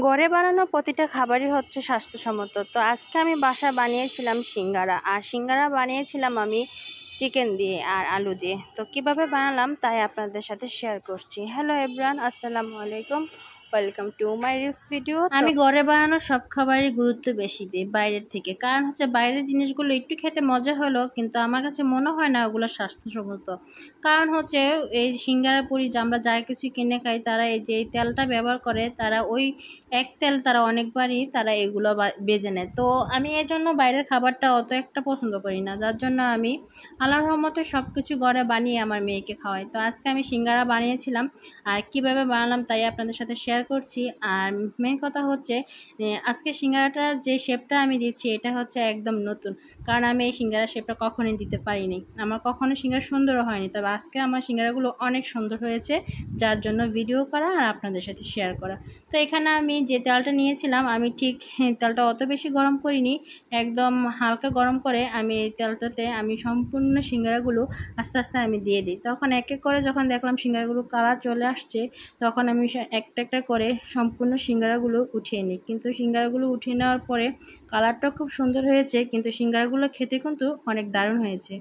ঘরে বানানো প্রতিটা খাবারই হচ্ছে স্বাস্থ্যসম্মত। তো আজকে আমি বাসায় বানিয়েছিলাম সিঙ্গারা, আর সিঙ্গারা বানিয়েছিলাম আমি চিকেন দিয়ে আর আলু দিয়ে। তো কিভাবে বানালাম তাই আপনাদের সাথে শেয়ার করছি। হ্যালো এভরিওয়ান, আসসালামু আলাইকুম, welcome to my reels video. আমি ঘরে বানানো সব খাবারই গুরুত্ব বেশি দিই বাইরের থেকে, কারণ হচ্ছে বাইরের জিনিসগুলো একটু খেতে মজা হলো কিন্তু আমার কাছে মনে হয় না ওগুলো স্বাস্থ্যসম্মত। কারণ হচ্ছে এই সিঙ্গারা পুরি আমরা যা কিছু কিনে খাই, তারা এই যে তেলটা ব্যবহার করে, তারা ওই এক তেল তারা অনেকবারই তারা এগুলো বেজে নেয়। তো আমি এই জন্য বাইরের খাবারটা অত একটা পছন্দ করি না, যার জন্য আমি আল্লাহর রহমতে সব কিছু ঘরে বানিয়ে আমার মেয়েকে খাওয়াই। তো আজকে আমি সিঙ্গারা বানিয়েছিলাম, আর কিভাবে বানালাম তাই আপনাদের সাথে শেয়ার করছি। আর মেন কথা হচ্ছে আজকে সিঙ্গারাটার যে শেপটা আমি দিচ্ছি এটা হচ্ছে একদম নতুন, কারণ আমি এই সিঙ্গারা শেপটা কখনোই দিতে পারিনি। আমার কখনো সিঙ্গারা সুন্দরও হয়নি, তবে আজকে আমার সিঙ্গারাগুলো অনেক সুন্দর হয়েছে, যার জন্য ভিডিও করা আর আপনাদের সাথে শেয়ার করা। তো এখানে আমি যে তেলটা নিয়েছিলাম, আমি ঠিক তেলটা অত বেশি গরম করিনি, একদম হালকা গরম করে আমি এই তেলটাতে আমি সম্পূর্ণ সিঙ্গারাগুলো আস্তে আস্তে আমি দিয়ে দিই। তখন এক এক করে যখন দেখলাম সিঙ্গারাগুলো কালার চলে আসছে, তখন আমি একটা একটা করে সম্পূর্ণ সিঙ্গারাগুলো উঠিয়ে নিই। কিন্তু সিঙ্গারাগুলো উঠিয়ে নেওয়ার পরে কালারটা খুব সুন্দর হয়েছে, কিন্তু সিঙ্গারাগুলো খেতে কিন্তু অনেক দারুণ হয়েছে।